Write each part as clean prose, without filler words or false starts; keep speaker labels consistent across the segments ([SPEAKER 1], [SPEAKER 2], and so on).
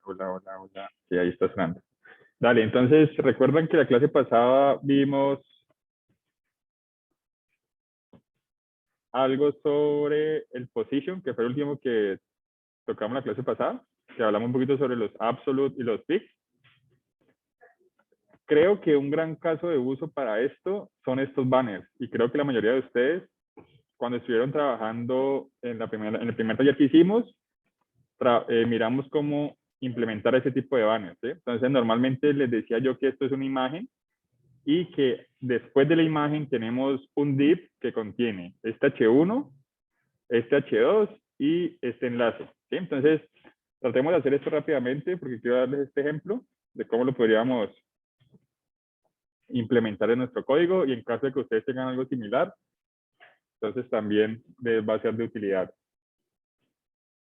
[SPEAKER 1] Hola, hola, hola. Sí, ahí está sonando. Dale, entonces, ¿recuerdan que la clase pasada vimos algo sobre el position, que fue el último que tocamos la clase pasada? Que hablamos un poquito sobre los absolute y los fixed. Creo que un gran caso de uso para esto son estos banners. Y creo que la mayoría de ustedes, cuando estuvieron trabajando en el primer taller que hicimos, miramos cómo implementar ese tipo de banners. ¿Sí? Entonces, normalmente les decía yo que esto es una imagen y que después de la imagen tenemos un div que contiene este H1, este H2 y este enlace. ¿Sí? Entonces, tratemos de hacer esto rápidamente porque quiero darles este ejemplo de cómo lo podríamos implementar en nuestro código y en caso de que ustedes tengan algo similar, entonces también les va a ser de utilidad.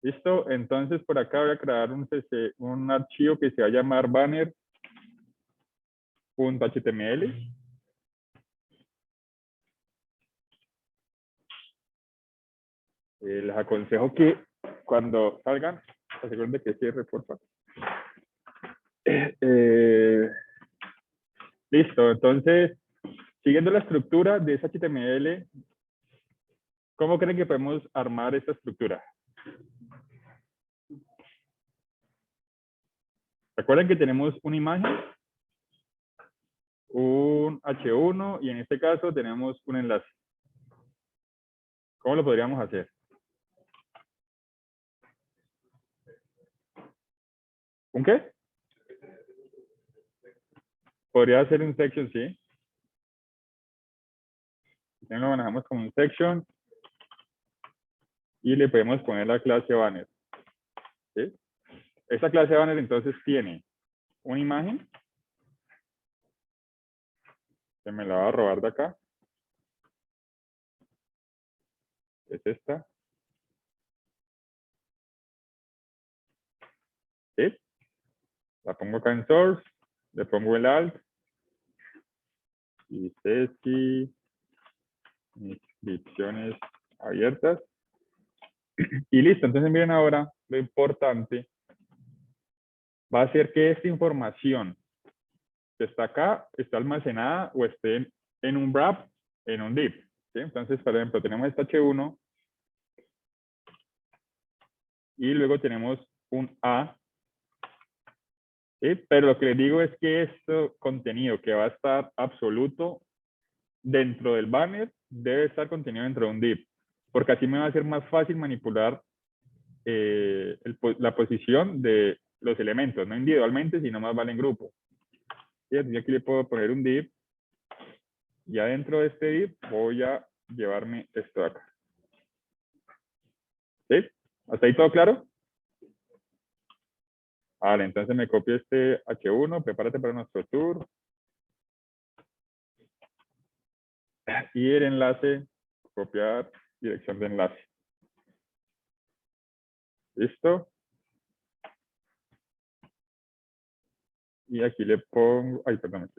[SPEAKER 1] ¿Listo? Entonces, por acá voy a crear un archivo que se va a llamar banner.html. Les aconsejo que cuando salgan, aseguren de que cierre, por favor. Listo, entonces, siguiendo la estructura de ese HTML, ¿cómo creen que podemos armar esta estructura? Recuerden que tenemos una imagen, un H1 y en este caso tenemos un enlace. ¿Cómo lo podríamos hacer? ¿Un qué? Podría ser un section, sí. También lo manejamos como un section y le podemos poner la clase banner. ¿Sí? Esta clase banner entonces tiene una imagen, que me la va a robar de acá. Es esta. ¿Sí? La pongo acá en source, le pongo el alt, y Ceci, inscripciones abiertas. Y listo, entonces miren ahora, lo importante va a ser que esta información que está acá está almacenada o esté en un wrap, en un div. ¿Sí? Entonces, por ejemplo, tenemos este H1 y luego tenemos un A. ¿Sí? Pero lo que les digo es que este contenido que va a estar absoluto dentro del banner debe estar contenido dentro de un div, porque así me va a ser más fácil manipular la posición de los elementos, no individualmente, sino más vale en grupo. ¿Sí? Así aquí le puedo poner un div y adentro de este div voy a llevarme esto de acá. ¿Sí? ¿Hasta ahí todo claro? Vale, entonces me copio este H1, prepárate para nuestro tour. Y el enlace, copiar dirección de enlace. ¿Listo? Y aquí le pongo, ay, perdón.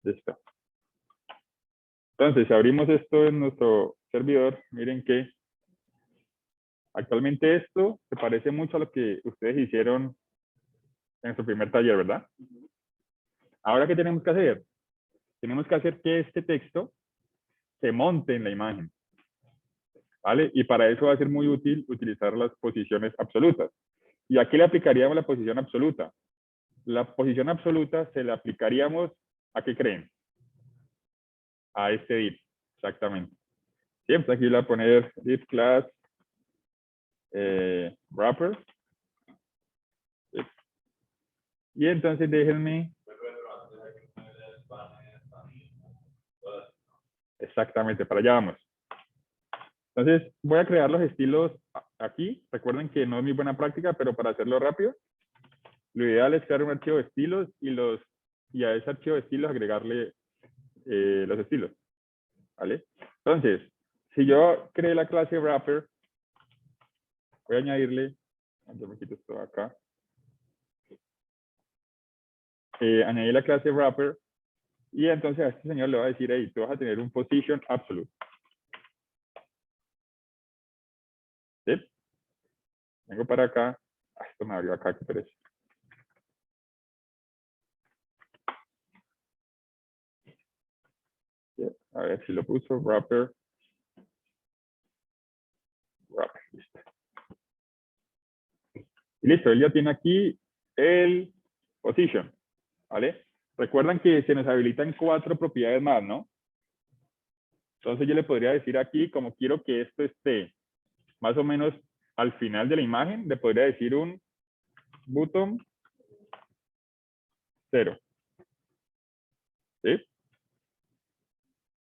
[SPEAKER 1] Listo. Entonces, si abrimos esto en nuestro servidor, miren que actualmente esto se parece mucho a lo que ustedes hicieron en su primer taller, ¿verdad? Ahora, ¿qué tenemos que hacer? Tenemos que hacer que este texto se monte en la imagen, ¿vale? Y para eso va a ser muy útil utilizar las posiciones absolutas. ¿Y aquí le aplicaríamos la posición absoluta? La posición absoluta se la aplicaríamos, ¿a qué creen? A este div, exactamente. Siempre aquí le voy a poner div class wrapper. Y entonces déjenme. Exactamente, para allá vamos. Entonces voy a crear los estilos aquí. Recuerden que no es muy buena práctica, pero para hacerlo rápido, lo ideal es crear un archivo de estilos y a ese archivo de estilos agregarle los estilos. ¿Vale? Entonces, si yo creé la clase wrapper, voy a añadirle, yo me quito esto acá, añadir la clase wrapper y entonces a este señor le va a decir, hey, tú vas a tener un position absolute. Vengo para acá. Ah, esto me abrió acá, qué pereza. A ver si lo puso. Wrapper. Listo. Y listo, él ya tiene aquí el position, ¿vale? Recuerdan que se nos habilitan 4 propiedades más, ¿no? Entonces yo le podría decir aquí, como quiero que esto esté más o menos al final de la imagen, le podría decir un button 0. ¿Sí?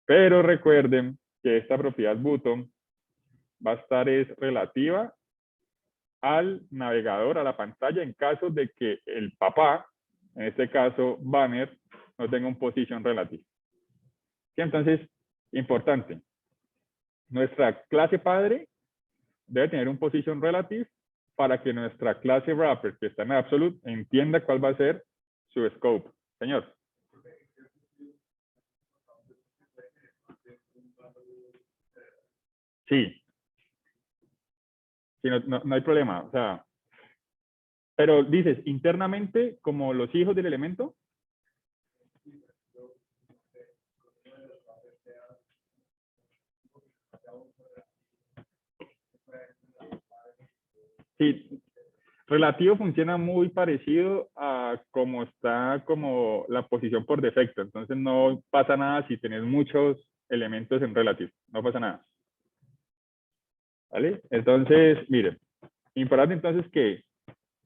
[SPEAKER 1] Pero recuerden que esta propiedad button va a estar relativa al navegador, a la pantalla, en caso de que el papá, en este caso banner, no tenga un position relative. ¿Sí? Entonces, importante, nuestra clase padre debe tener un position relative para que nuestra clase wrapper, que está en absolute, entienda cuál va a ser su scope. Señor. Sí. Sí, no hay problema. O sea, pero dices, internamente, como los hijos del elemento. Sí, relativo funciona muy parecido a cómo está como la posición por defecto. Entonces no pasa nada si tenés muchos elementos en relativo. No pasa nada. ¿Vale? Entonces, miren, importante entonces que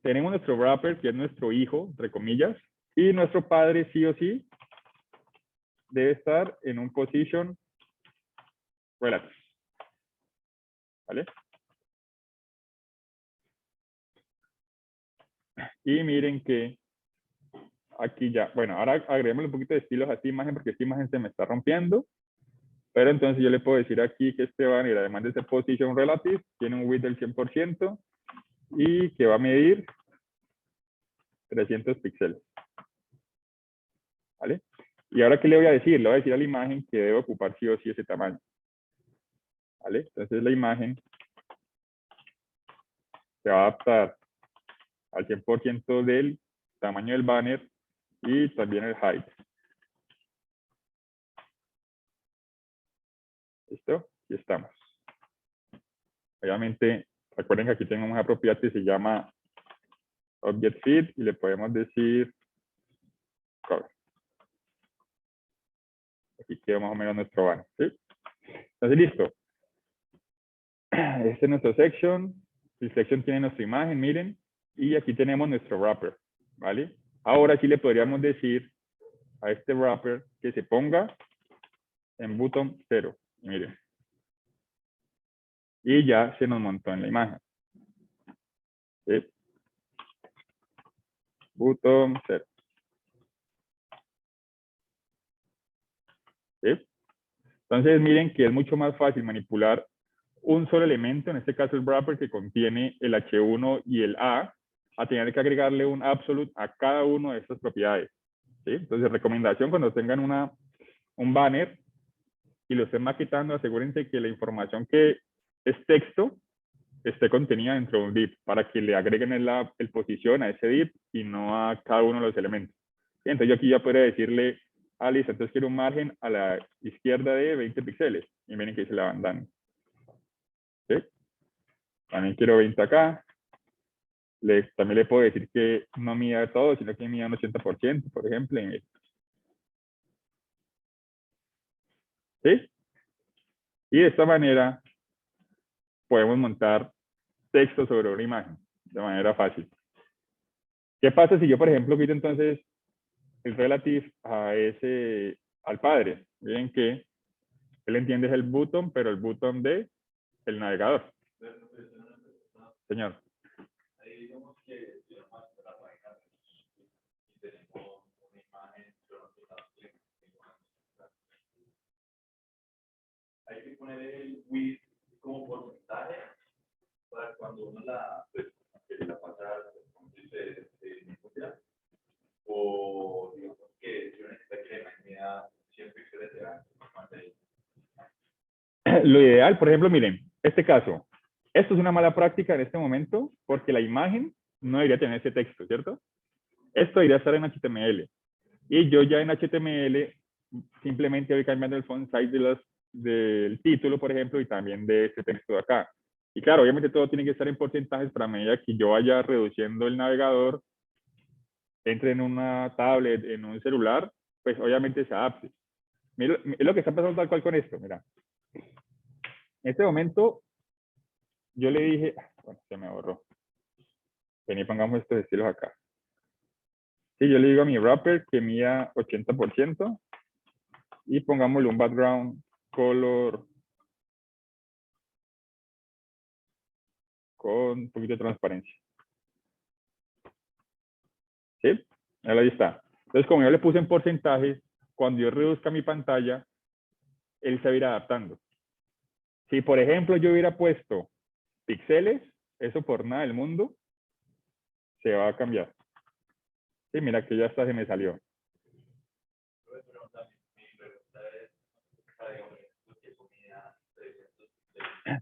[SPEAKER 1] tenemos nuestro wrapper, que es nuestro hijo, entre comillas, y nuestro padre sí o sí debe estar en un position relative. ¿Vale? Y miren que aquí ya, bueno, ahora agreguemos un poquito de estilos a esta imagen porque esta imagen se me está rompiendo. Pero entonces yo le puedo decir aquí que este banner, además de ser position relative, tiene un width del 100% y que va a medir 300 píxeles. ¿Vale? Y ahora, ¿qué le voy a decir? Le voy a decir a la imagen que debe ocupar sí o sí ese tamaño. ¿Vale? Entonces la imagen se va a adaptar al 100% del tamaño del banner y también el height. ¿Listo? Y estamos. Obviamente, recuerden que aquí tenemos una propiedad que se llama Object Feed y le podemos decir color. Aquí queda más o menos nuestro banner. ¿Sí? Entonces, listo. Este es nuestro section. El section tiene nuestra imagen, miren. Y aquí tenemos nuestro wrapper, ¿vale? Ahora sí le podríamos decir a este wrapper que se ponga en button 0. Miren. Y ya se nos montó en la imagen. ¿Sí? Button 0. ¿Sí? Entonces miren que es mucho más fácil manipular un solo elemento, en este caso el wrapper que contiene el H1 y el A tener que agregarle un absolute a cada una de estas propiedades. ¿Sí? Entonces, recomendación, cuando tengan un banner y lo estén maquetando, asegúrense que la información que es texto esté contenida dentro de un div para que le agreguen el posición a ese div y no a cada uno de los elementos. ¿Sí? Entonces, yo aquí ya podría decirle, listo, entonces quiero un margen a la izquierda de 20 píxeles. Y miren que se la van dando. ¿Sí? También quiero 20 acá. También le puedo decir que no mida todo, sino que mida un 80%, por ejemplo. ¿Sí? Y de esta manera podemos montar texto sobre una imagen de manera fácil. ¿Qué pasa si yo, por ejemplo, quito entonces el relative al padre? Miren que él entiende es el button, pero el button de el navegador. Señor. Hay que poner el width como porcentaje para cuando uno la pasa o digamos que yo necesito que la imagen mida 100 píxeles de ancho. Lo ideal, por ejemplo, miren, este caso, Esto es una mala práctica en este momento porque la imagen no debería tener ese texto, ¿cierto? Esto debería estar en HTML. Y yo ya en HTML simplemente voy cambiando el font size del título, por ejemplo, y también de este texto de acá. Y claro, obviamente todo tiene que estar en porcentajes para medida que yo vaya reduciendo el navegador, entre en una tablet, en un celular, pues obviamente se adapte. Mira, es lo que está pasando tal cual con esto, mira. En este momento yo le dije, bueno, se me borró. Vení, pongamos estos estilos acá. Sí, yo le digo a mi wrapper que mida 80% y pongámosle un background color con un poquito de transparencia. ¿Sí? Ahí está. Entonces, como yo le puse en porcentajes, cuando yo reduzca mi pantalla, él se va a ir adaptando. Si, por ejemplo, yo hubiera puesto píxeles, eso por nada del mundo, se va a cambiar. Sí, mira que ya hasta se me salió.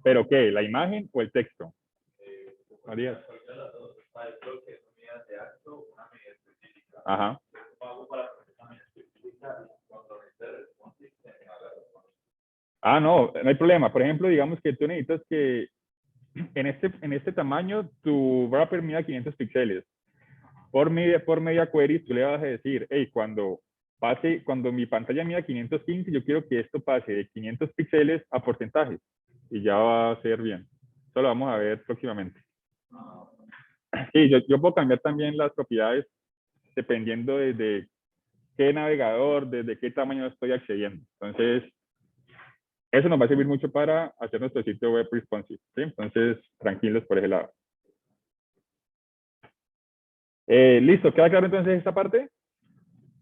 [SPEAKER 1] ¿Pero qué? ¿La imagen o el texto? María. Ajá. Ah, no, no hay problema. Por ejemplo, digamos que tú necesitas que en este tamaño tu wrapper mida 500 píxeles. Por media query tú le vas a decir, hey, cuando mi pantalla mida 515, yo quiero que esto pase de 500 píxeles a porcentajes. Y ya va a ser bien. Eso lo vamos a ver próximamente. Sí, yo puedo cambiar también las propiedades dependiendo de qué navegador, desde qué tamaño estoy accediendo. Entonces, eso nos va a servir mucho para hacer nuestro sitio web responsive. ¿Sí? Entonces, tranquilos por ese lado. Listo, ¿queda claro entonces esta parte?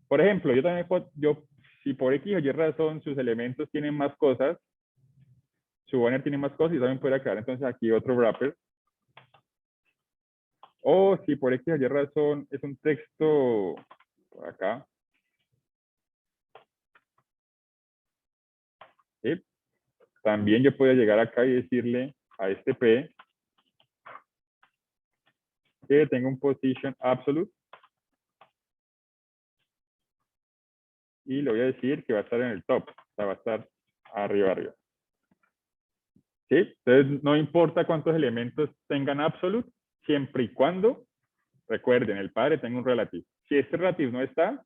[SPEAKER 1] Por ejemplo, yo también puedo, si por X o Y razón sus elementos tienen más cosas, su banner tiene más cosas, y también podría crear entonces aquí otro wrapper. O si por X o Y razón es un texto por acá. ¿Sí? También yo puedo llegar acá y decirle a este P que tenga un position absolute. Y le voy a decir que va a estar en el top. O sea, va a estar arriba, arriba. ¿Sí? Entonces, no importa cuántos elementos tengan absolute, siempre y cuando, recuerden, el padre tenga un relativo. Si este relativo no está,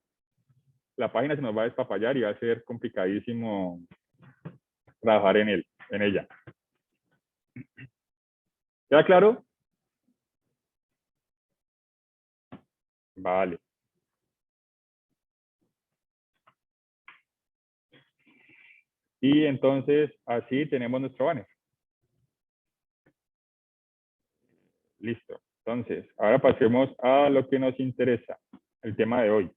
[SPEAKER 1] la página se nos va a despapallar y va a ser complicadísimo trabajar en ella. ¿Queda claro? Vale. Y entonces, así tenemos nuestro banner. Listo. Entonces, ahora pasemos a lo que nos interesa, el tema de hoy.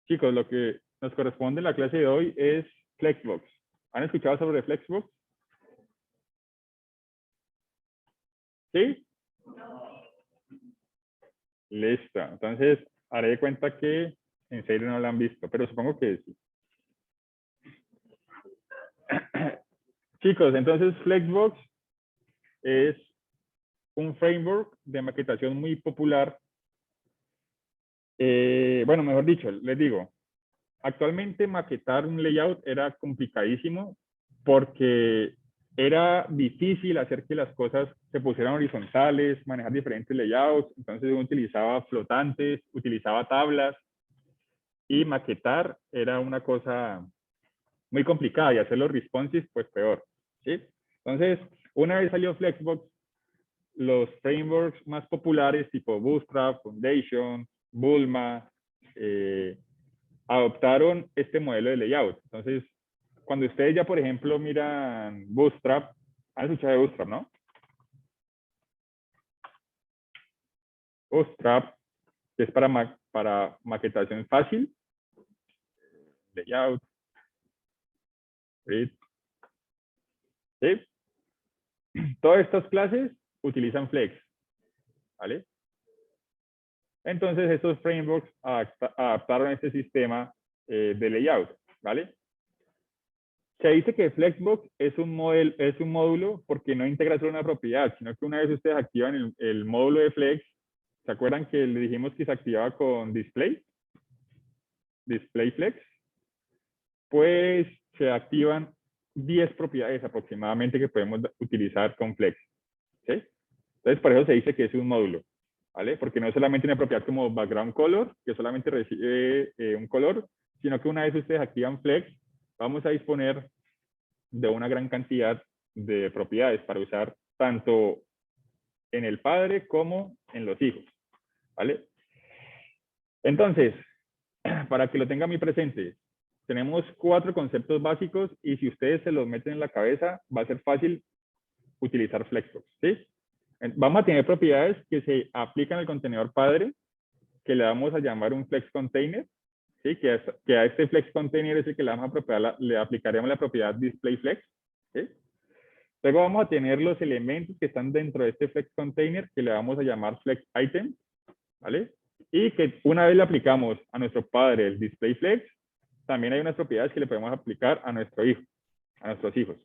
[SPEAKER 1] Chicos, lo que nos corresponde en la clase de hoy es Flexbox. ¿Han escuchado sobre Flexbox? ¿Sí? Listo. Entonces, haré de cuenta que en serio no la han visto, pero supongo que sí. Chicos, entonces Flexbox es un framework de maquetación muy popular. Bueno, mejor dicho, les digo, actualmente maquetar un layout era complicadísimo porque era difícil hacer que las cosas se pusieran horizontales, manejar diferentes layouts, entonces uno utilizaba flotantes, utilizaba tablas y maquetar era una cosa muy complicada y hacerlo responsive pues peor, ¿sí? Entonces, una vez salió Flexbox, los frameworks más populares tipo Bootstrap, Foundation, Bulma, adoptaron este modelo de layout. Entonces, cuando ustedes ya, por ejemplo, miran Bootstrap, han escuchado de Bootstrap, ¿no? Bootstrap, que es para maquetación fácil, layout, grid, ¿sí? Todas estas clases utilizan Flex, ¿vale? Entonces, estos frameworks adaptaron este sistema de layout, ¿vale? Se dice que Flexbox es un módulo porque no integra solo una propiedad, sino que una vez ustedes activan el módulo de Flex, ¿se acuerdan que le dijimos que se activaba con Display Flex? Pues se activan 10 propiedades aproximadamente que podemos utilizar con Flex. ¿Sí? Entonces, por eso se dice que es un módulo, ¿vale? Porque no es solamente una propiedad como background color, que solamente recibe un color, sino que una vez ustedes activan Flex, vamos a disponer de una gran cantidad de propiedades para usar tanto en el padre como en los hijos, ¿vale? Entonces, para que lo tengan muy presente, tenemos 4 conceptos básicos y si ustedes se los meten en la cabeza, va a ser fácil utilizar Flexbox, ¿sí? Vamos a tener propiedades que se aplican al contenedor padre, que le vamos a llamar un Flex Container, ¿sí? Que a este Flex Container es el que le, vamos a le aplicaremos la propiedad Display Flex, ¿sí? Luego vamos a tener los elementos que están dentro de este Flex Container, que le vamos a llamar Flex Item, ¿vale? Y que una vez le aplicamos a nuestro padre el Display Flex, también hay unas propiedades que le podemos aplicar a nuestro hijo, a nuestros hijos.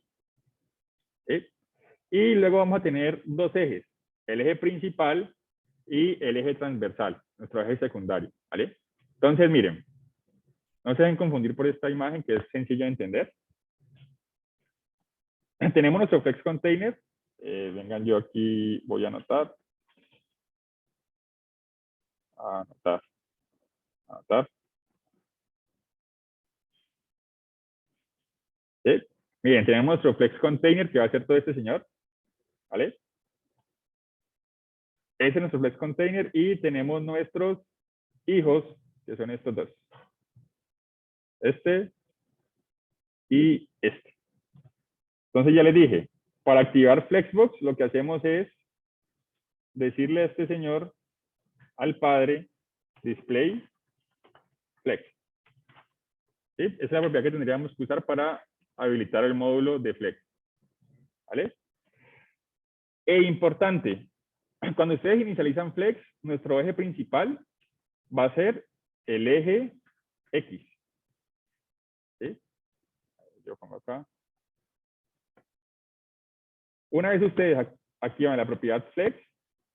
[SPEAKER 1] ¿Sí? Y luego vamos a tener 2 ejes, el eje principal y el eje transversal, nuestro eje secundario, ¿vale? Entonces, miren, no se deben confundir por esta imagen que es sencilla de entender. Tenemos nuestro Flex Container. Vengan, yo aquí voy a anotar. Anotar. Anotar. ¿Sí? Miren, tenemos nuestro Flex Container que va a ser todo este señor, ¿vale? Ese es nuestro Flex Container y tenemos nuestros hijos, que son estos dos. Este y este. Entonces ya les dije, para activar Flexbox lo que hacemos es decirle a este señor, al padre, Display Flex. ¿Sí? Esa es la propiedad que tendríamos que usar para habilitar el módulo de Flex. ¿Vale? E importante, cuando ustedes inicializan Flex, nuestro eje principal va a ser el eje X. ¿Sí? Yo pongo acá. Una vez ustedes activan la propiedad Flex,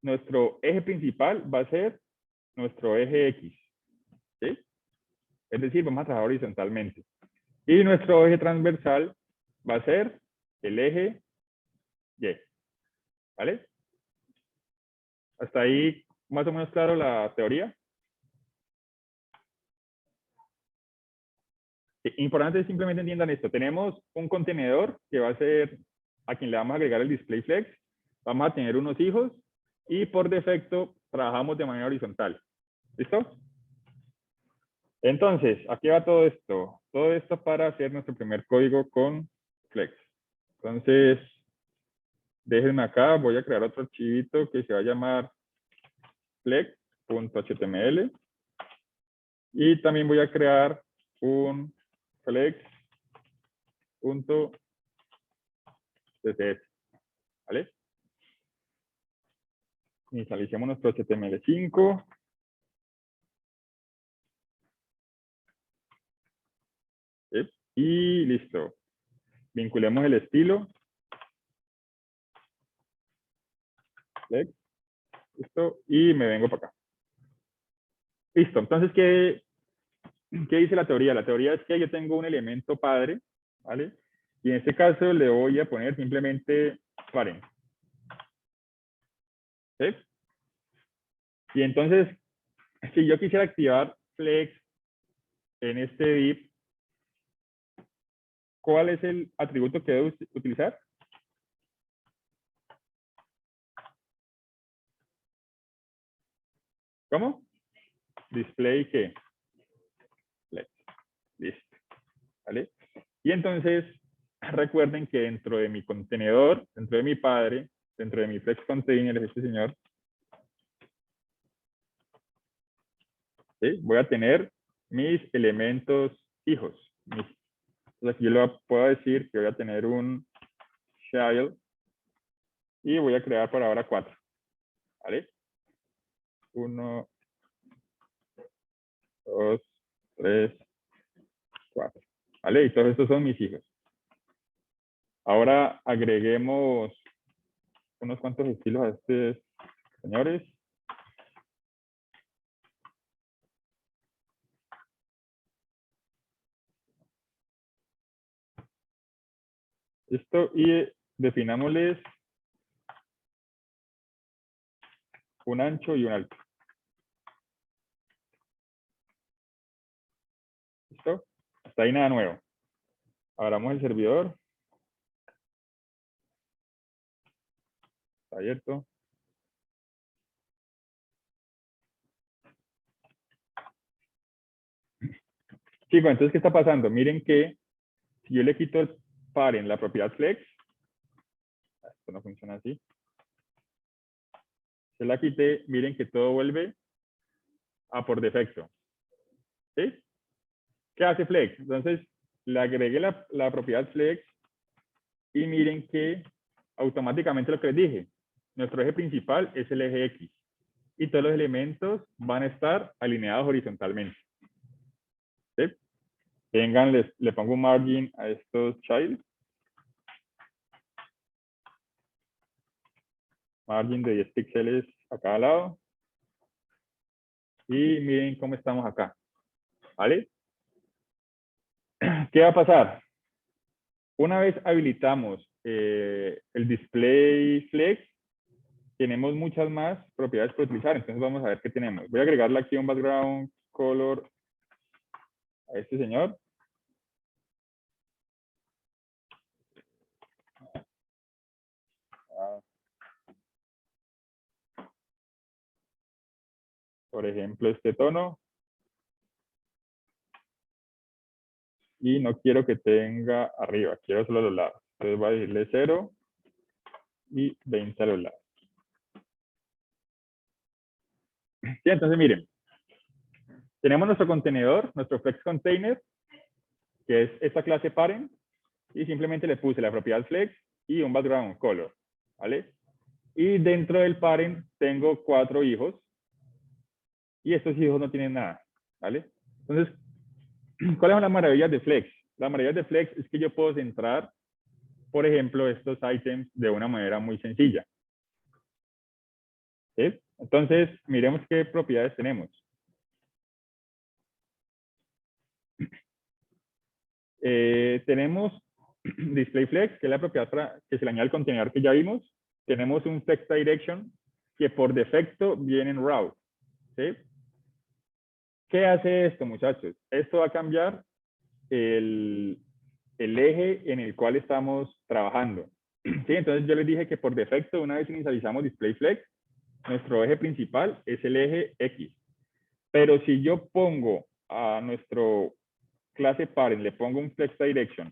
[SPEAKER 1] nuestro eje principal va a ser nuestro eje X. ¿Sí? Es decir, vamos a trabajar horizontalmente. Y nuestro eje transversal va a ser el eje Y. ¿Vale? Hasta ahí más o menos claro la teoría. Importante es simplemente entiendan esto. Tenemos un contenedor que va a ser a quien le vamos a agregar el display flex. Vamos a tener unos hijos y por defecto trabajamos de manera horizontal. ¿Listo? Entonces, aquí va todo esto. Todo esto para hacer nuestro primer código con flex. Entonces, déjenme acá. Voy a crear otro archivito que se va a llamar flex.html. Y también voy a crear un flex.css, ¿vale? Inicialicemos nuestro HTML5. ¿Sí? Y listo. Vinculemos el estilo. Flex. Listo. Y me vengo para acá. Listo. Entonces, ¿qué dice la teoría? La teoría es que yo tengo un elemento padre, ¿vale? Y en este caso le voy a poner simplemente parent. ¿Sí? Y entonces, si yo quisiera activar flex en este div, ¿cuál es el atributo que debo utilizar? ¿Cómo? Display ¿qué? Flex. Listo. ¿Vale? Y entonces, recuerden que dentro de mi contenedor, dentro de mi padre, dentro de mi flex container, este señor, ¿sí? Voy a tener mis elementos hijos. Entonces aquí yo lo puedo decir que voy a tener un child y voy a crear por ahora 4. ¿Vale? 1, 2, 3, 4. ¿Vale? Y todos estos son mis hijos. Ahora agreguemos unos cuantos estilos a estos señores. Esto, y definámosles un ancho y un alto. ¿Listo? Hasta ahí nada nuevo. Abramos el servidor. Está abierto. Chicos, entonces, ¿qué está pasando? Miren que si yo le quito el parent, la propiedad flex, esto no funciona así. Se la quité, miren que todo vuelve a por defecto. ¿Sí? ¿Qué hace flex? Entonces, le agregué la propiedad flex y miren que automáticamente lo que les dije, nuestro eje principal es el eje X y todos los elementos van a estar alineados horizontalmente. ¿Sí? Vengan, le pongo un margin a estos child. Margin de 10 píxeles a cada lado. Y miren cómo estamos acá. ¿Vale? ¿Qué va a pasar? Una vez habilitamos el display flex, tenemos muchas más propiedades por utilizar. Entonces vamos a ver qué tenemos. Voy a agregarle aquí un background color a este señor. Por ejemplo, este tono. Y no quiero que tenga arriba, quiero solo los lados. Entonces voy a decirle 0 y 20 a los lados. Sí, entonces miren, tenemos nuestro contenedor, nuestro flex container, que es esta clase parent, y simplemente le puse la propiedad flex y un background color, ¿vale? Y dentro del parent tengo 4 hijos, y estos hijos no tienen nada, ¿vale? Entonces, ¿cuáles son las maravillas de flex? Las maravillas de flex es que yo puedo centrar, por ejemplo, estos items de una manera muy sencilla. ¿Sí? Entonces, miremos qué propiedades tenemos. Tenemos display flex, que es la propiedad para que se le añade al contenedor que ya vimos. Tenemos un flex direction que por defecto viene en route. ¿Sí? ¿Qué hace esto, muchachos? Esto va a cambiar el eje en el cual estamos trabajando. ¿Sí? Entonces yo les dije que por defecto, una vez inicializamos display flex, nuestro eje principal es el eje X. Pero si yo pongo a nuestro clase parent, le pongo un flex direction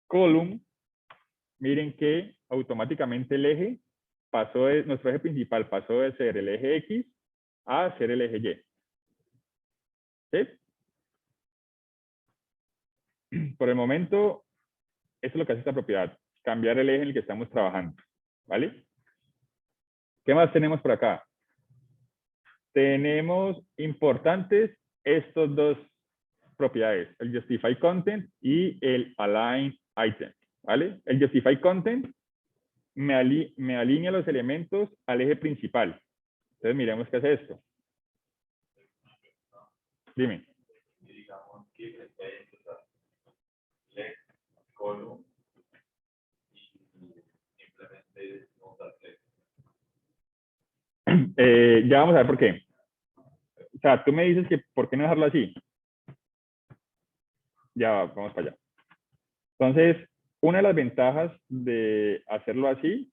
[SPEAKER 1] column, miren que automáticamente el eje pasó de, nuestro eje principal pasó de ser el eje X a ser el eje Y. ¿Sí? Por el momento, eso es lo que hace esta propiedad, cambiar el eje en el que estamos trabajando. ¿Vale? ¿Qué más tenemos por acá? Tenemos importantes estos dos propiedades, el justify content y el align item. ¿Vale? El justify content me alinea los elementos al eje principal. Entonces miremos qué hace esto. Dime.
[SPEAKER 2] Digamos que se puede usar flex, column y simplemente usar flex.
[SPEAKER 1] Ya vamos a ver por qué. O sea, tú me dices que por qué no dejarlo así. Ya vamos para allá. Entonces, una de las ventajas de hacerlo así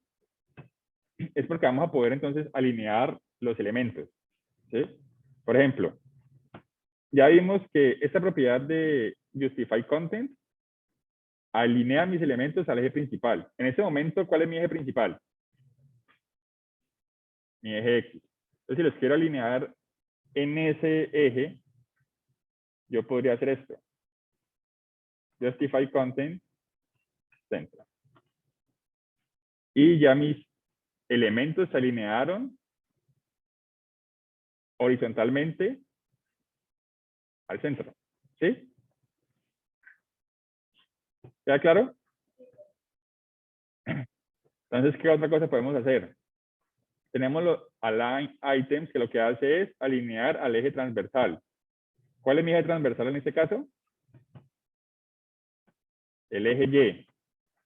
[SPEAKER 1] es porque vamos a poder entonces alinear los elementos. ¿Sí? Por ejemplo, ya vimos que esta propiedad de justify content alinea mis elementos al eje principal. En este momento, ¿cuál es mi eje principal? Mi eje X. Entonces, si los quiero alinear en ese eje, yo podría hacer esto. Justify content, centro. Y ya mis elementos se alinearon horizontalmente al centro. ¿Sí? ¿Queda claro? Entonces, ¿qué otra cosa podemos hacer? Tenemos los align items, que lo que hace es alinear al eje transversal. ¿Cuál es mi eje transversal en este caso? El eje Y.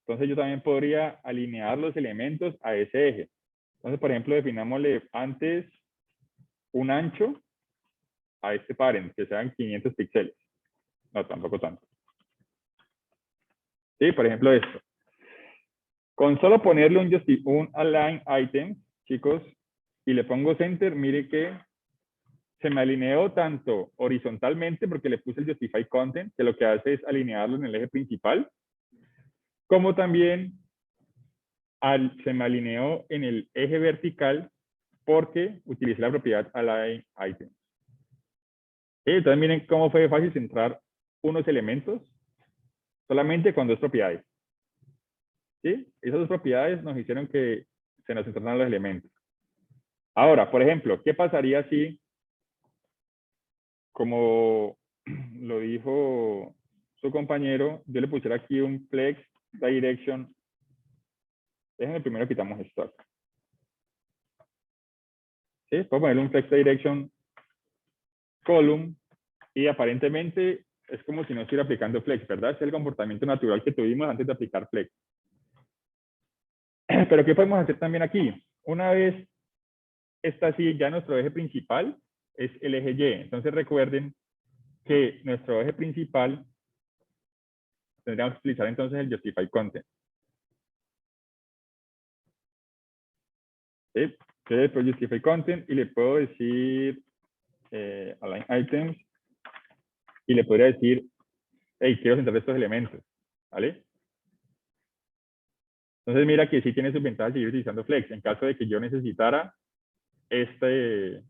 [SPEAKER 1] Entonces yo también podría alinear los elementos a ese eje. Entonces, por ejemplo, definámosle antes un ancho a este parent, que sean 500 píxeles. No, tampoco tanto. Sí, por ejemplo esto. Con solo ponerle un align item, chicos, y le pongo center, mire que se me alineó tanto horizontalmente, porque le puse el justify content, que lo que hace es alinearlo en el eje principal, como también se me alineó en el eje vertical, porque utilicé la propiedad align item. Entonces miren cómo fue fácil centrar unos elementos solamente con dos propiedades. ¿Sí? Esas dos propiedades nos hicieron que se nos centraran los elementos. Ahora, por ejemplo, ¿qué pasaría si, como lo dijo su compañero, yo le pusiera aquí un flex direction? Déjenme primero quitamos esto acá. ¿Sí? Puedo ponerle un flex direction column y aparentemente es como si no estuviera aplicando flex, ¿verdad? Es el comportamiento natural que tuvimos antes de aplicar flex. Pero ¿qué podemos hacer también aquí? Una vez está así, ya nuestro eje principal es el eje Y. Entonces recuerden que nuestro eje principal tendríamos que utilizar entonces el justify content. ¿Sí? Entonces después justify content y le puedo decir align items y le podría decir, hey, quiero centrar estos elementos. ¿Vale? Entonces mira que sí tiene sus ventajas seguir utilizando flex. En caso de que yo necesitara este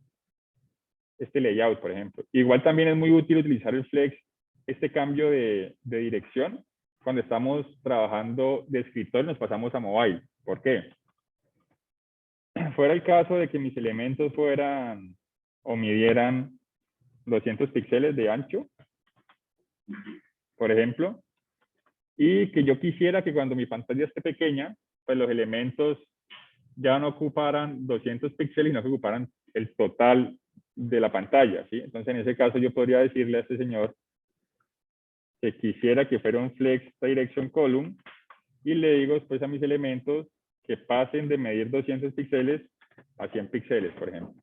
[SPEAKER 1] layout, por ejemplo. Igual también es muy útil utilizar el flex, este cambio de dirección, cuando estamos trabajando de escritorio nos pasamos a mobile. ¿Por qué? Fuera el caso de que mis elementos fueran o midieran 200 píxeles de ancho, por ejemplo, y que yo quisiera que cuando mi pantalla esté pequeña, pues los elementos ya no ocuparan 200 píxeles, sino que ocuparan el total de la pantalla, ¿sí? Entonces, en ese caso, yo podría decirle a este señor que quisiera que fuera un flex direction column y le digo después a mis elementos que pasen de medir 200 píxeles a 100 píxeles, por ejemplo.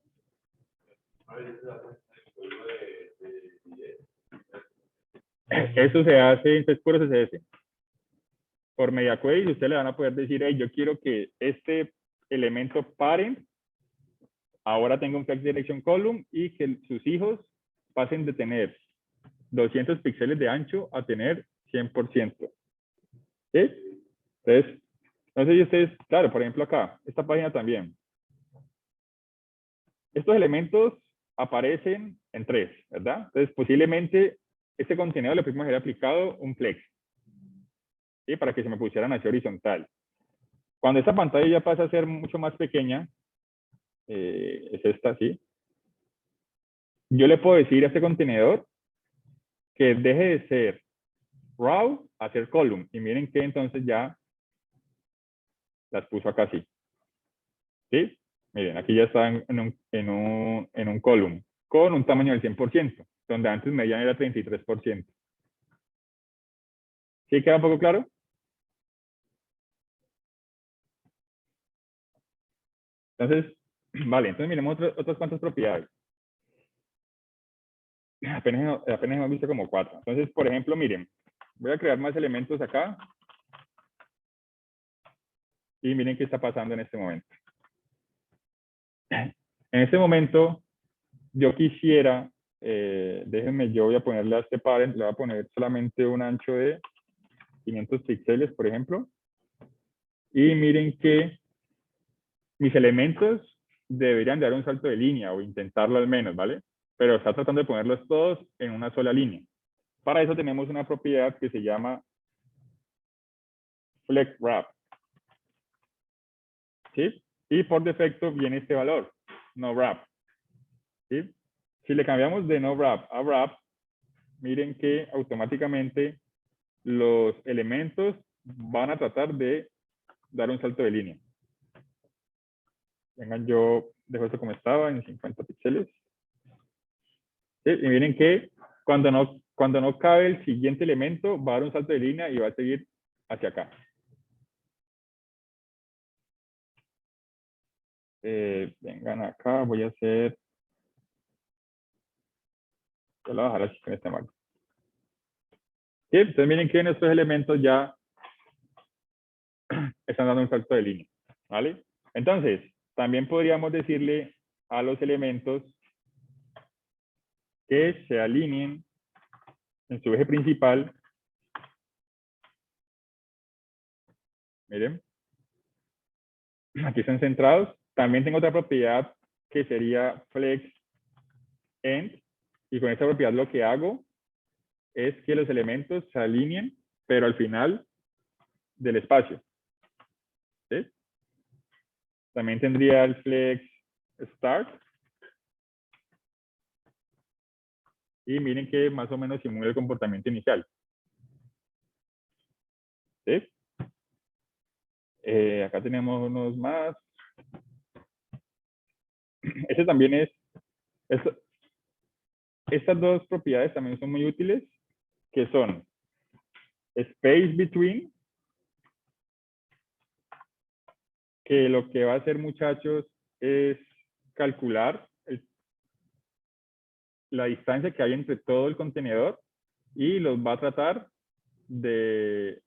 [SPEAKER 1] Eso se hace en puro CSS. Por media query, ustedes le van a poder decir, hey, yo quiero que este elemento parent ahora tenga un flex direction column y que sus hijos pasen de tener 200 píxeles de ancho a tener 100%. ¿Sí? Entonces, no sé si ustedes, claro, por ejemplo acá, esta página también. Estos elementos aparecen en 3, ¿verdad? Entonces, posiblemente este contenedor le pudimos haber aplicado un flex, ¿sí? Para que se me pusieran hacia horizontal. Cuando esta pantalla ya pasa a ser mucho más pequeña, es esta, ¿sí? Yo le puedo decir a este contenedor que deje de ser row a ser column. Y miren que entonces ya las puso acá así. ¿Sí? Miren, aquí ya está en un column con un tamaño del 100%, donde antes medían era 33%. ¿Sí queda un poco claro? Entonces, vale, entonces miremos otras cuantas propiedades. Apenas hemos visto como 4. Entonces, por ejemplo, miren, voy a crear más elementos acá. Y miren qué está pasando en este momento. En este momento, yo quisiera, déjenme, yo voy a ponerle a este parent, le voy a poner solamente un ancho de 500 píxeles, por ejemplo. Y miren que mis elementos deberían dar un salto de línea o intentarlo al menos, ¿vale? Pero está tratando de ponerlos todos en una sola línea. Para eso tenemos una propiedad que se llama flex wrap. ¿Sí? Y por defecto viene este valor, no wrap. ¿Sí? Si le cambiamos de no wrap a wrap, miren que automáticamente los elementos van a tratar de dar un salto de línea. Vengan, yo dejo esto como estaba en 50 píxeles. ¿Sí? Y miren que cuando no cabe el siguiente elemento, va a dar un salto de línea y va a seguir hacia acá. Vengan acá, voy a hacer... Yo lo voy a bajar así con este marco. ¿Sí? Entonces miren que nuestros elementos ya están dando un salto de línea. ¿Vale? Entonces, también podríamos decirle a los elementos que se alineen en su eje principal. Miren, aquí están centrados. También tengo otra propiedad que sería flex end. Y con esta propiedad lo que hago es que los elementos se alineen, pero al final del espacio. ¿Sí? También tendría el flex start. Y miren que más o menos simula el comportamiento inicial. ¿Sí? Acá tenemos unos más. Este también es... Estas dos propiedades también son muy útiles, que son space between, que lo que va a hacer, muchachos, es calcular la distancia que hay entre todo el contenedor y los va a tratar de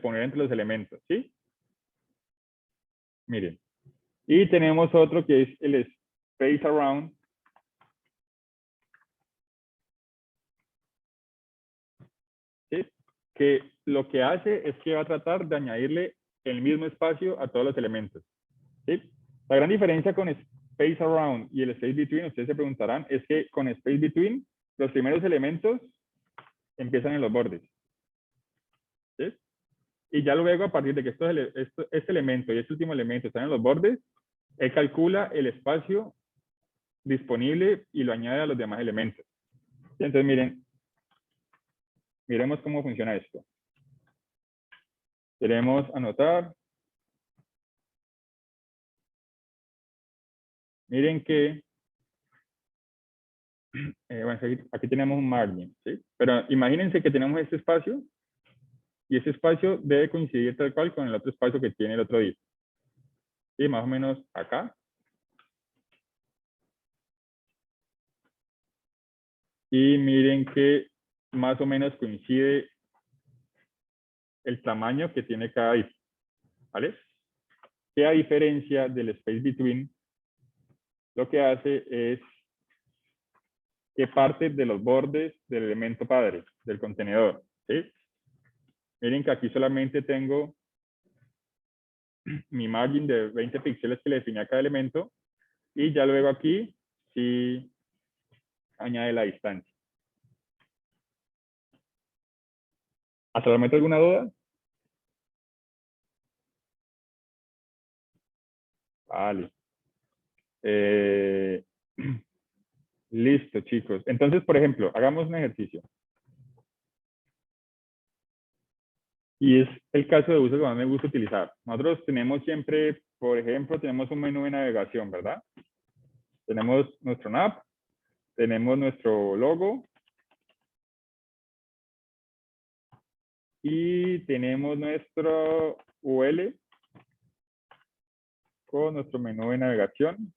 [SPEAKER 1] poner entre los elementos, ¿sí? Miren. Y tenemos otro que es el space around, ¿sí? Que lo que hace es que va a tratar de añadirle el mismo espacio a todos los elementos, ¿sí? La gran diferencia con space around y el space between, ustedes se preguntarán, es que con space between los primeros elementos empiezan en los bordes, ¿sí? Y ya luego, a partir de que este elemento y este último elemento están en los bordes, él calcula el espacio disponible y lo añade a los demás elementos. Y entonces, miren, miremos cómo funciona esto. Queremos anotar. Miren que, bueno, aquí tenemos un margin, ¿sí? Pero imagínense que tenemos este espacio y ese espacio debe coincidir tal cual con el otro espacio que tiene el otro disco. Y más o menos acá. Y miren que más o menos coincide el tamaño que tiene cada disco, ¿vale? Que a diferencia del space between, lo que hace es que parte de los bordes del elemento padre, del contenedor, ¿sí? Miren que aquí solamente tengo mi margin de 20 píxeles que le define a cada elemento y ya luego aquí sí añade la distancia. ¿Hasta el momento alguna duda? Vale. Listo, chicos. Entonces, por ejemplo, hagamos un ejercicio. Y es el caso de uso que más me gusta utilizar. Nosotros tenemos siempre, por ejemplo, tenemos un menú de navegación, ¿verdad? Tenemos nuestro nav, tenemos nuestro logo y tenemos nuestro UL con nuestro menú de navegación.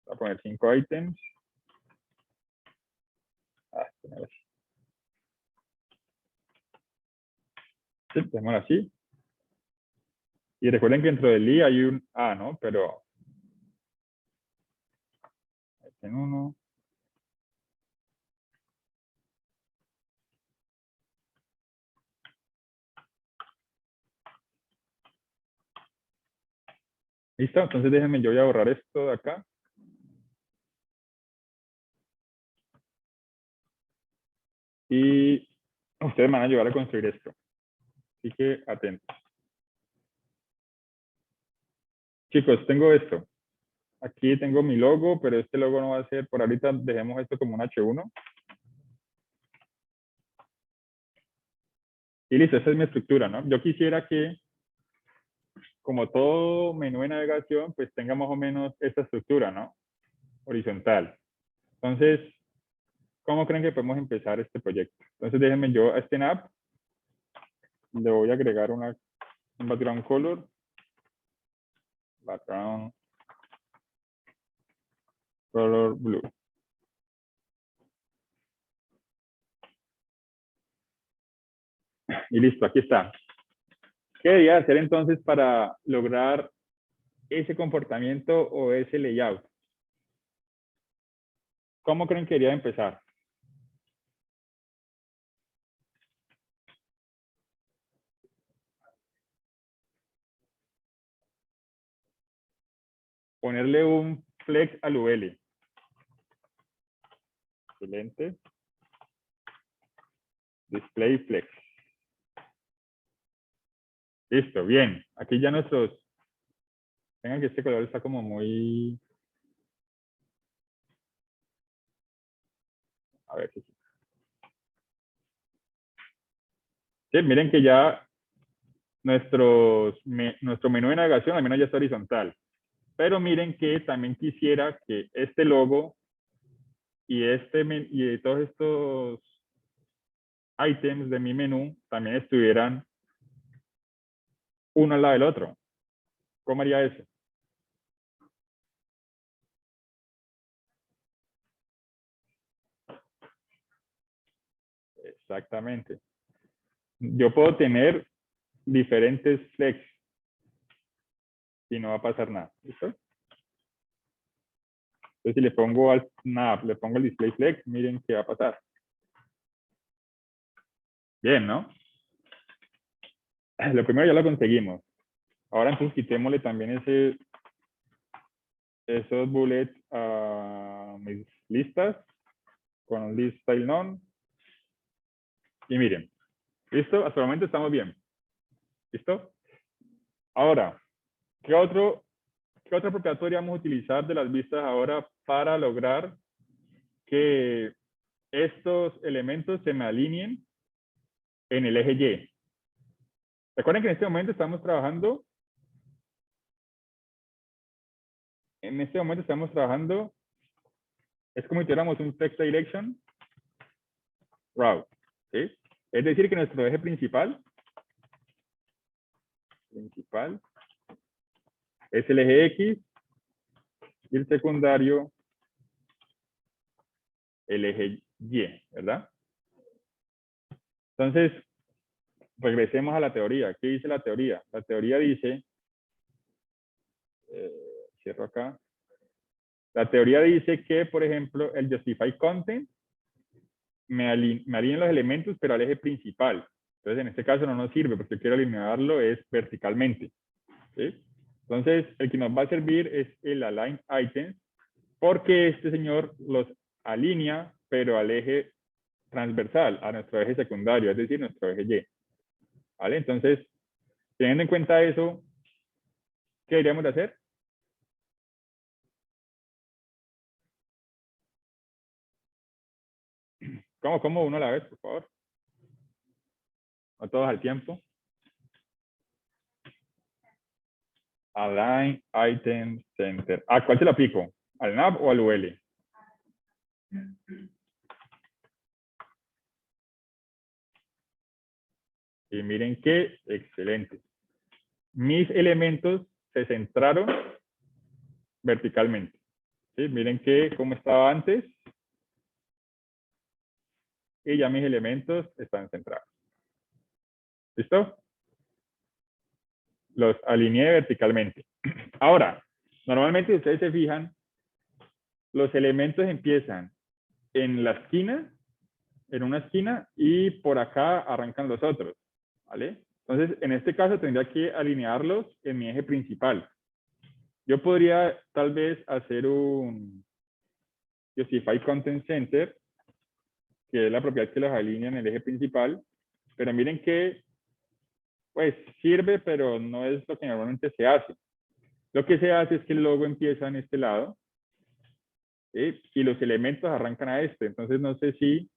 [SPEAKER 1] Voy a poner 5 ítems. Sí, tenemos así. Y recuerden que dentro del i hay un A, ¿no? Pero en uno. Listo, entonces déjenme, yo voy a borrar esto de acá. Y ustedes me van a ayudar a construir esto. Así que atentos. Chicos, tengo esto. Aquí tengo mi logo, pero este logo no va a ser, por ahorita dejemos esto como un H1. Y listo, esa es mi estructura, ¿no? Yo quisiera que, como todo menú de navegación, pues tenga más o menos esta estructura, ¿no? Horizontal. Entonces, ¿cómo creen que podemos empezar este proyecto? Entonces, déjenme yo a este nav, le voy a agregar un background color, background color blue. Y listo, aquí está. ¿Qué debería hacer entonces para lograr ese comportamiento o ese layout? ¿Cómo creen que debería empezar? Ponerle un flex al UL. Excelente. Display flex. Listo, bien. Aquí ya nuestros... Vengan que este color está como muy... A ver. Sí, miren que ya nuestro menú de navegación al menos ya está horizontal. Pero miren que también quisiera que este logo y todos estos ítems de mi menú también estuvieran uno al lado del otro. ¿Cómo haría eso? Exactamente. Yo puedo tener diferentes flex y no va a pasar nada. ¿Listo? Entonces, si le pongo al snap, le pongo el display flex, miren qué va a pasar. Bien, ¿no? Lo primero ya lo conseguimos. Ahora entonces quitémosle también esos bullets a mis listas con list style none. Y miren, ¿listo? Hasta el momento estamos bien. ¿Listo? Ahora, ¿qué otra propiedad podríamos utilizar de las vistas ahora para lograr que estos elementos se me alineen en el eje Y? Recuerden que en este momento estamos trabajando, es como si tuviéramos un text direction route, ¿sí? Es decir, que nuestro eje principal es el eje X y el secundario el eje Y, ¿verdad? Entonces, regresemos a la teoría. ¿Qué dice la teoría? La teoría dice, cierro acá, la teoría dice que, por ejemplo, el justify content me alinea los elementos, pero al eje principal. Entonces, en este caso no nos sirve porque quiero alinearlo es verticalmente. ¿Sí? Entonces, el que nos va a servir es el align items, porque este señor los alinea, pero al eje transversal, a nuestro eje secundario, es decir, nuestro eje Y. ¿Vale? Entonces, teniendo en cuenta eso, ¿qué deberíamos de hacer? ¿Cómo uno a la vez, por favor? No todos al tiempo. Align item center. ¿A cuál se lo aplico? ¿Al nav o al UL? Y miren qué excelente. Mis elementos se centraron verticalmente. ¿Sí? Miren que cómo estaba antes. Y ya mis elementos están centrados. ¿Listo? Los alineé verticalmente. Ahora, normalmente ustedes se fijan, los elementos empiezan en la esquina, en una esquina, y por acá arrancan los otros. ¿Vale? Entonces, en este caso tendría que alinearlos en mi eje principal. Yo podría tal vez hacer un Justify Content Center, que es la propiedad que los alinea en el eje principal, pero miren que pues sirve, pero no es lo que normalmente se hace. Lo que se hace es que el logo empieza en este lado, ¿sí? Y los elementos arrancan a este. Entonces no sé si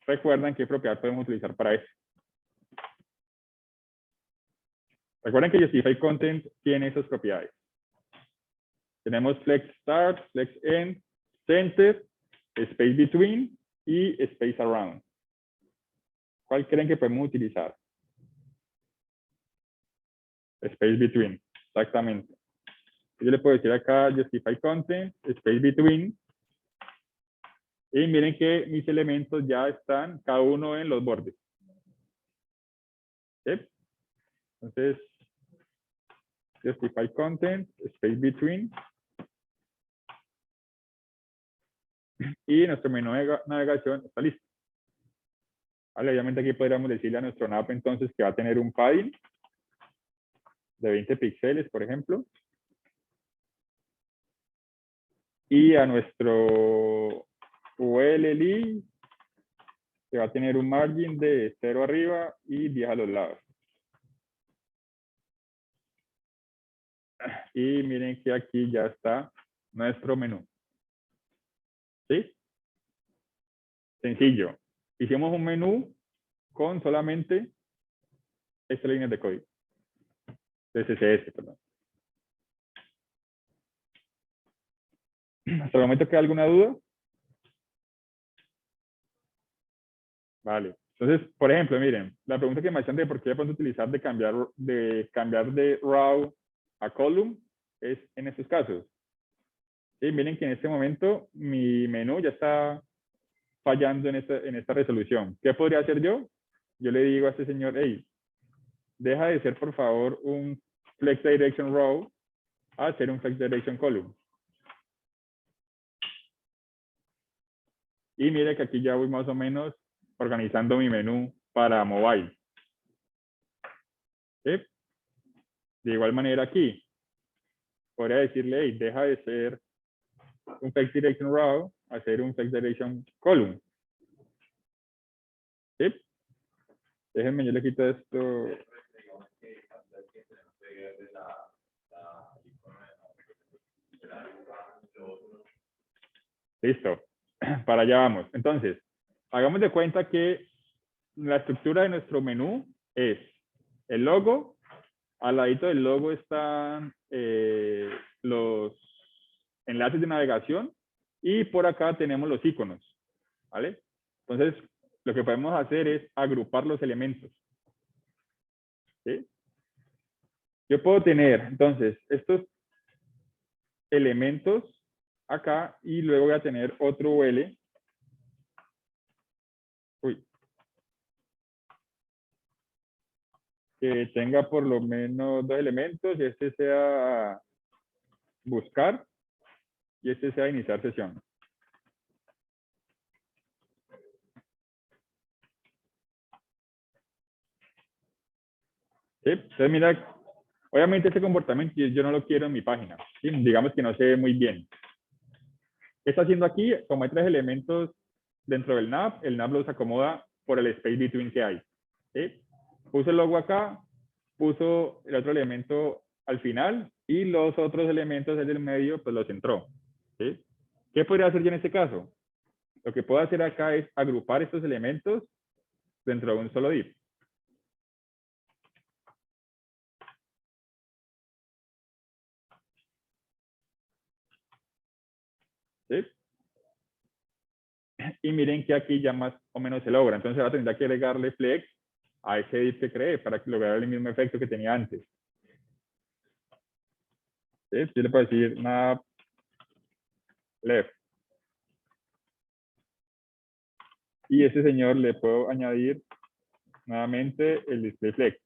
[SPEAKER 1] recuerdan qué propiedad podemos utilizar para eso. Recuerden que Justify Content tiene esas propiedades. Tenemos Flex Start, Flex End, Center, Space Between y Space Around. ¿Cuál creen que podemos utilizar? Space Between, exactamente. Yo le puedo decir acá Justify Content, Space Between. Y miren que mis elementos ya están cada uno en los bordes. ¿Sí? Entonces, Justify Content, Space Between. Y nuestro menú de navegación está listo. Vale, obviamente aquí podríamos decirle a nuestro nav entonces que va a tener un padding de 20 píxeles, por ejemplo. Y a nuestro ULLI que va a tener un margin de 0 arriba y 10 a los lados. Y miren que aquí ya está nuestro menú. ¿Sí? Sencillo. Hicimos un menú con solamente estas líneas de código. De CSS, perdón. ¿Hasta el momento queda alguna duda? Vale. Entonces, por ejemplo, miren, la pregunta que me hacían de por qué de pronto utilizar de cambiar de raw a column es en estos casos. Sí, miren que en este momento mi menú ya está fallando en esta resolución. ¿Qué podría hacer yo? Yo le digo a este señor, hey, deja de ser por favor un flex direction row a ser un flex direction column. Y mire que aquí ya voy más o menos organizando mi menú para mobile. ¿Sí? De igual manera aquí, podría decirle, hey, deja de ser un flex direction row a ser un flex direction column. ¿Sí? Déjenme, yo le quito esto. Listo. Para allá vamos. Entonces, hagamos de cuenta que la estructura de nuestro menú es el logo. Al ladito del logo están los enlaces de navegación y por acá tenemos los iconos, ¿vale? Entonces, lo que podemos hacer es agrupar los elementos, ¿sí? Yo puedo tener, entonces, estos elementos acá y luego voy a tener otro UL. Uy. Que tenga por lo menos 2 elementos y este sea buscar y este sea iniciar sesión. ¿Sí? Entonces, mira, obviamente este comportamiento yo no lo quiero en mi página. ¿Sí? Digamos que no se ve muy bien. ¿Qué está haciendo aquí? Como hay 3 elementos dentro del nav, el nav los acomoda por el space between que hay. ¿Sí? Puso el logo acá, puso el otro elemento al final y los otros elementos del medio pues los centró. ¿Sí? ¿Qué podría hacer yo en este caso? Lo que puedo hacer acá es agrupar estos elementos dentro de un solo div. ¿Sí? Y miren que aquí ya más o menos se logra. Entonces ahora tendrá que agregarle flex a ese div que creé para lograr el mismo efecto que tenía antes. ¿Sí? Yo le puedo decir nav left. Y ese señor le puedo añadir nuevamente el display flex.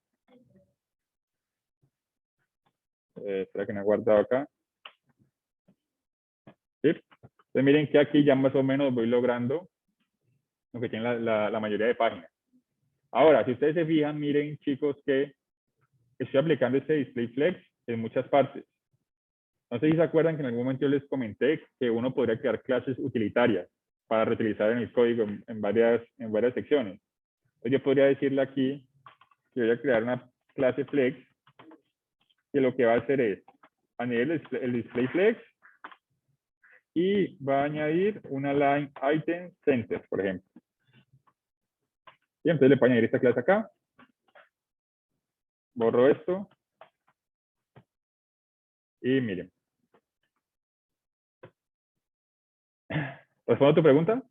[SPEAKER 1] Espera que me ha guardado acá. ¿Sí? Entonces miren que aquí ya más o menos voy logrando lo que tiene la mayoría de páginas. Ahora, si ustedes se fijan, miren chicos que estoy aplicando este display flex en muchas partes. No sé si se acuerdan que en algún momento yo les comenté que uno podría crear clases utilitarias para reutilizar en el código en varias secciones. Entonces yo podría decirle aquí que voy a crear una clase flex que lo que va a hacer es añadir el display flex y va a añadir una line item center, por ejemplo. Y entonces le puedo añadir esta clase acá. Borro esto Y miren. ¿Respondo a tu pregunta?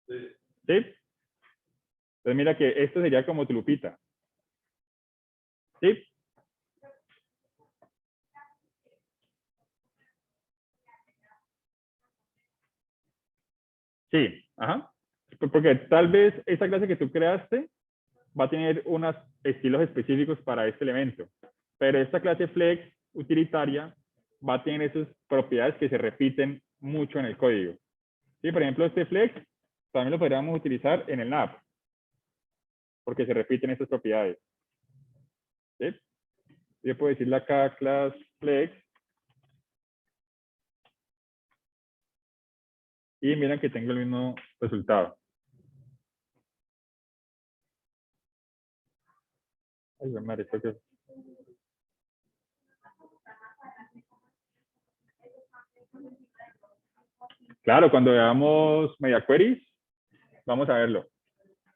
[SPEAKER 2] Sí.
[SPEAKER 1] ¿Sí? Entonces mira que esto sería como tu lupita. ¿Sí? Sí, ajá. Porque tal vez esta clase que tú creaste va a tener unos estilos específicos para este elemento. Pero esta clase flex utilitaria va a tener esas propiedades que se repiten mucho en el código. ¿Sí? Por ejemplo, este flex también lo podríamos utilizar en el nav, porque se repiten estas propiedades. ¿Sí? Yo puedo decirle acá class flex. Y miren que tengo el mismo resultado. Ay, madre, esto que... Claro, cuando veamos media queries, vamos a verlo.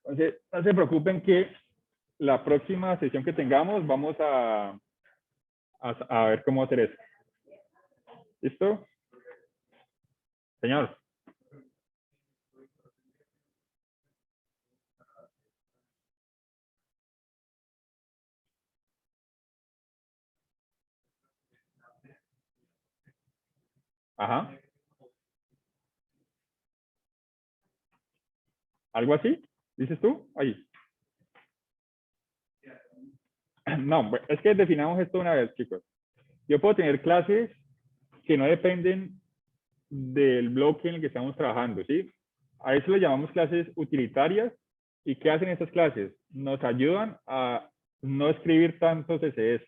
[SPEAKER 1] Entonces, no se preocupen que la próxima sesión que tengamos vamos a ver cómo hacer eso. ¿Listo? Señor. Ajá. ¿Algo así? ¿Dices tú? Ahí. No, es que definamos esto una vez, chicos. Yo puedo tener clases que no dependen del bloque en el que estamos trabajando, ¿sí? A eso le llamamos clases utilitarias. ¿Y qué hacen estas clases? Nos ayudan a no escribir tantos CSS,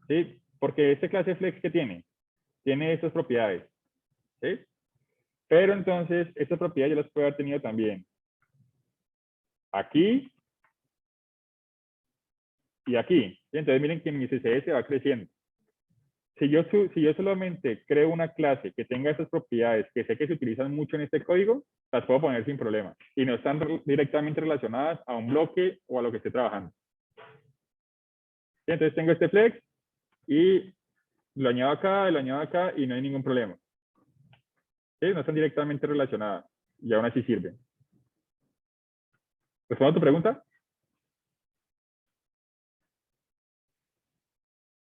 [SPEAKER 1] ¿sí? Porque esta clase flex que tiene estas propiedades, ¿sí? Pero entonces, estas propiedades yo las puedo haber tenido también aquí y aquí. ¿Sí? Entonces, miren que mi CSS va creciendo. Si yo solamente creo una clase que tenga esas propiedades que sé que se utilizan mucho en este código, las puedo poner sin problema. Y no están directamente relacionadas a un bloque o a lo que esté trabajando. ¿Sí? Entonces tengo este flex y lo añado acá y no hay ningún problema. ¿Sí? No están directamente relacionadas y aún así sirven. ¿Respondo a tu pregunta?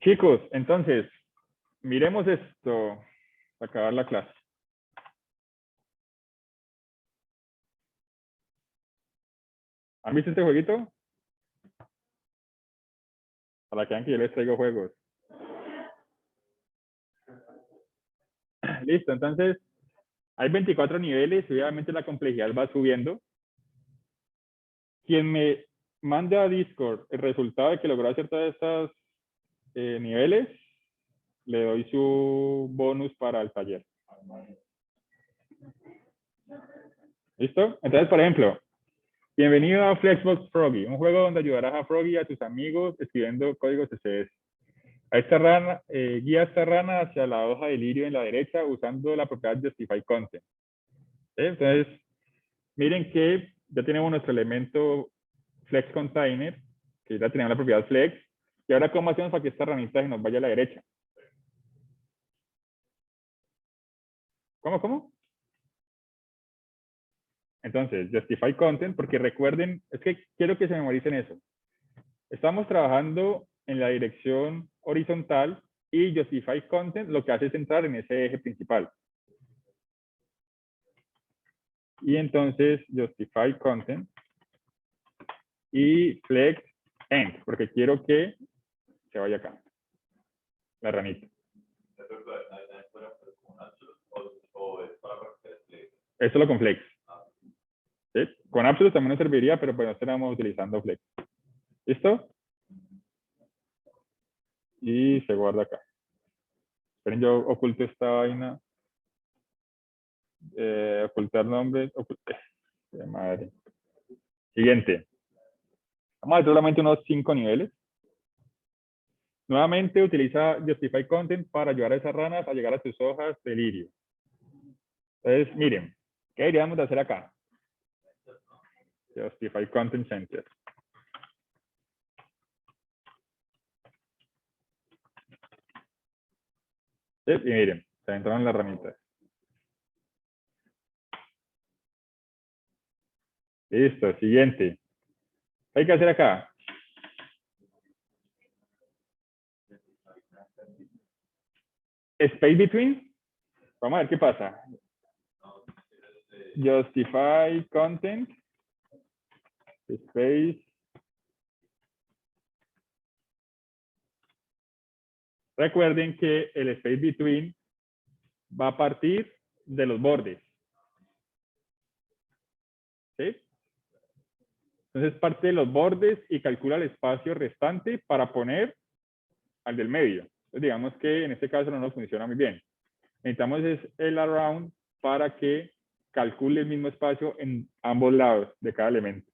[SPEAKER 1] Chicos, entonces, miremos esto para acabar la clase. ¿Han visto este jueguito? Para que vean que yo les traigo juegos. Listo, entonces, hay 24 niveles y obviamente la complejidad va subiendo. Quien me mande a Discord el resultado de que logró hacer todos estos niveles, le doy su bonus para el taller. ¿Listo? Entonces, por ejemplo, bienvenido a Flexbox Froggy, un juego donde ayudarás a Froggy y a tus amigos escribiendo códigos CSS. A esta rana, guía a esta rana hacia la hoja de lirio en la derecha usando la propiedad Justify Content. Entonces, miren que ya tenemos nuestro elemento Flex Container, que ya tenemos la propiedad Flex. Y ahora, ¿cómo hacemos para que esta ranita se nos vaya a la derecha? ¿Cómo? Entonces, Justify Content, porque recuerden, es que quiero que se memoricen eso. Estamos trabajando en la dirección horizontal y Justify Content lo que hace es entrar en ese eje principal. Y entonces, Justify Content y Flex End, porque quiero que se vaya acá, la ranita. Es solo con Flex. ¿Sí? Con Absolute también nos serviría, pero pues no estamos utilizando Flex. ¿Listo? Y se guarda acá. Esperen, yo oculto esta vaina. Ocultar nombre. Madre. Siguiente. Vamos a hacer solamente unos 5 niveles. Nuevamente utiliza Justify Content para ayudar a esas ranas a llegar a sus hojas de lirio. Entonces, miren, ¿qué deberíamos de hacer acá? Justify Content Center. ¿Sí? Y miren, se entraron las ramitas. Listo, siguiente. ¿Qué hay que hacer acá? Space between. Vamos a ver qué pasa. Justify content. Space. Recuerden que el space between va a partir de los bordes. ¿Sí? Entonces parte de los bordes y calcula el espacio restante para poner al del medio. Entonces digamos que en este caso no nos funciona muy bien. Necesitamos es el around para que calcule el mismo espacio en ambos lados de cada elemento.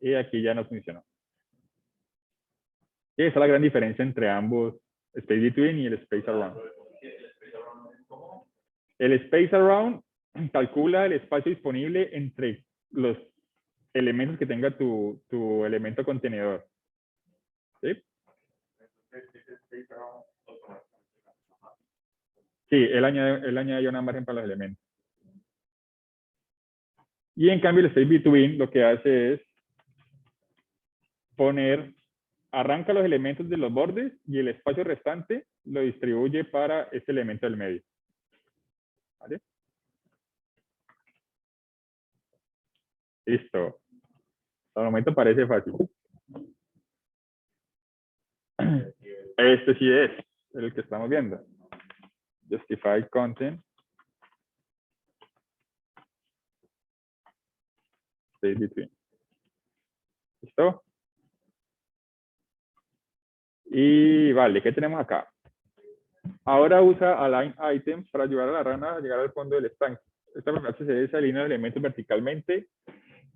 [SPEAKER 1] Y aquí ya no funcionó. Y esa es la gran diferencia entre ambos, space between y el space around. El space around calcula el espacio disponible entre los elementos que tenga tu elemento contenedor. ¿Sí? Sí, él añade una margen para los elementos. Y en cambio el space between lo que hace es arranca los elementos de los bordes y el espacio restante lo distribuye para este elemento del medio. ¿Vale? Listo. Al momento parece fácil. Este sí es el que estamos viendo. Justify content. Space between. ¿Listo? Y vale, ¿qué tenemos acá? Ahora usa align items para ayudar a la rana a llegar al fondo del estanque. Esta frase se desalinea los elementos verticalmente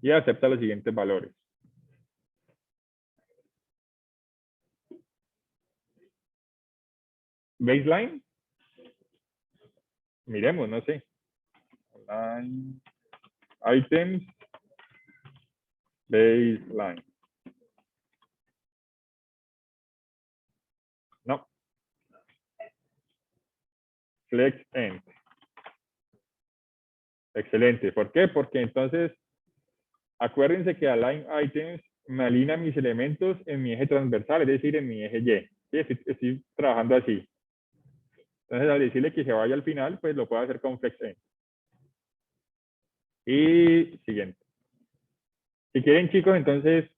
[SPEAKER 1] y acepta los siguientes valores. Baseline. Miremos, no sé. Align items. Baseline. No. Flex end. Excelente. ¿Por qué? Porque entonces, acuérdense que align items me alinea mis elementos en mi eje transversal, es decir, en mi eje Y. ¿Sí? Estoy trabajando así. Entonces, al decirle que se vaya al final, pues lo puedo hacer con flex end. Y siguiente. Si quieren, chicos, entonces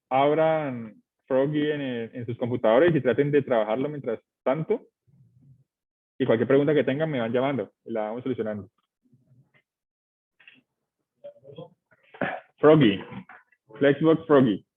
[SPEAKER 1] abran Froggy en sus computadores y traten de trabajarlo mientras tanto. Y cualquier pregunta que tengan me van llamando y la vamos solucionando. Froggy. Flexbox Froggy.